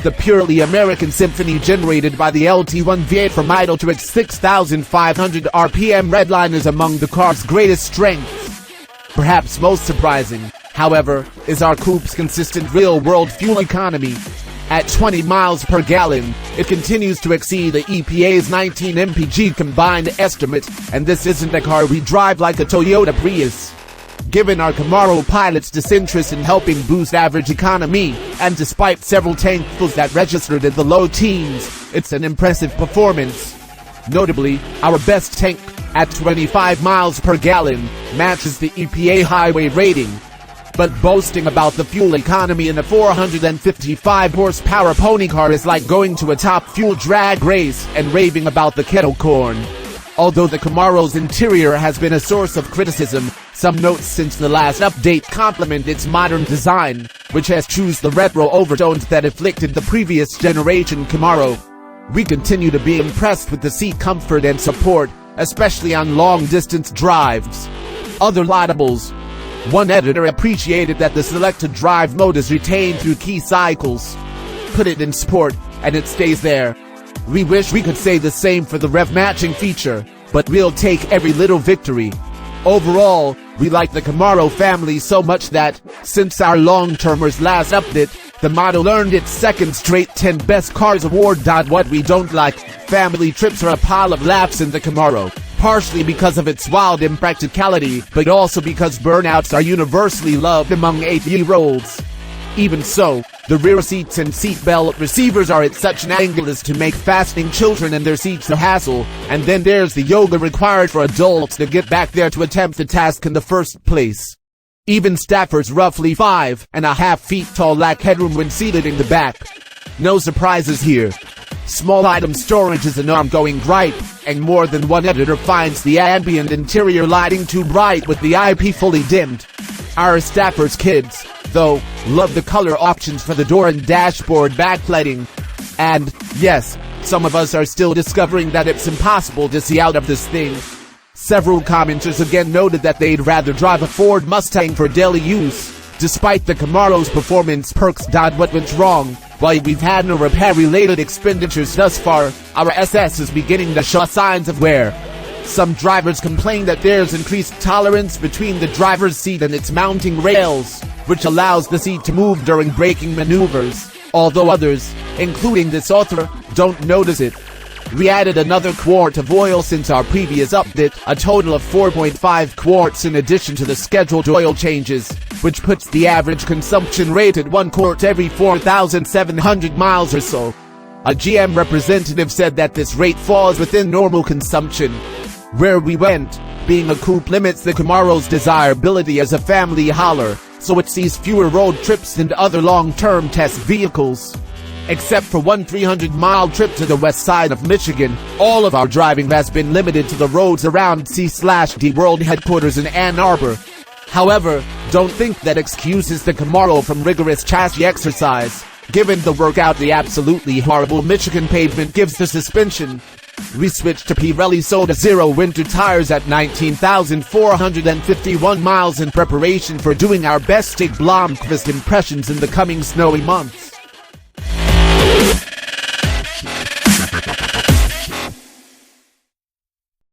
The purely American symphony generated by the LT1 V8 from idle to its 6,500 RPM redline is among the car's greatest strengths. Perhaps most surprising, however, is our coupe's consistent real-world fuel economy. At 20 miles per gallon, it continues to exceed the EPA's 19 mpg combined estimate, and this isn't a car we drive like a Toyota Prius. Given our Camaro pilot's disinterest in helping boost average economy, and despite several tankfuls that registered in the low teens, it's an impressive performance. Notably, our best tank, at 25 miles per gallon, matches the EPA highway rating. But boasting about the fuel economy in a 455 horsepower pony car is like going to a top fuel drag race and raving about the kettle corn. Although the Camaro's interior has been a source of criticism, some notes since the last update compliment its modern design, which has choose the retro overtones that afflicted the previous generation Camaro. We continue to be impressed with the seat comfort and support, especially on long-distance drives. Other laudables. One editor appreciated that the selected drive mode is retained through key cycles. Put it in sport, and it stays there. We wish we could say the same for the rev matching feature, but we'll take every little victory. Overall, we like the Camaro family so much that, since our long-termer's last update, the model earned its second straight 10 Best Cars award. What we don't like, family trips are a pile of laughs in the Camaro, partially because of its wild impracticality, but also because burnouts are universally loved among 8-year-olds. Even so, the rear seats and seatbelt receivers are at such an angle as to make fastening children in their seats a hassle, and then there's the yoga required for adults to get back there to attempt the task in the first place. Even staffers roughly 5.5 feet tall lack headroom when seated in the back. No surprises here. Small item storage is an ongoing gripe, and more than one editor finds the ambient interior lighting too bright with the IP fully dimmed. Our staffers' kids, though, love the color options for the door and dashboard backlighting. And, yes, some of us are still discovering that it's impossible to see out of this thing. Several commenters again noted that they'd rather drive a Ford Mustang for daily use, despite the Camaro's performance perks. What went wrong? While we've had no repair-related expenditures thus far, our SS is beginning to show signs of wear. Some drivers complain that there's increased tolerance between the driver's seat and its mounting rails, which allows the seat to move during braking maneuvers, although others, including this author, don't notice it. We added another quart of oil since our previous update, a total of 4.5 quarts in addition to the scheduled oil changes, which puts the average consumption rate at 1 quart every 4,700 miles or so. A GM representative said that this rate falls within normal consumption. Where we went, being a coupe limits the Camaro's desirability as a family hauler, so it sees fewer road trips than other long-term test vehicles. Except for one 300-mile trip to the west side of Michigan, all of our driving has been limited to the roads around C/D World headquarters in Ann Arbor. However, don't think that excuses the Camaro from rigorous chassis exercise, given the workout the absolutely horrible Michigan pavement gives the suspension. We switched to Pirelli Soda Zero winter tires at 19,451 miles in preparation for doing our best Stig Blomqvist impressions in the coming snowy months.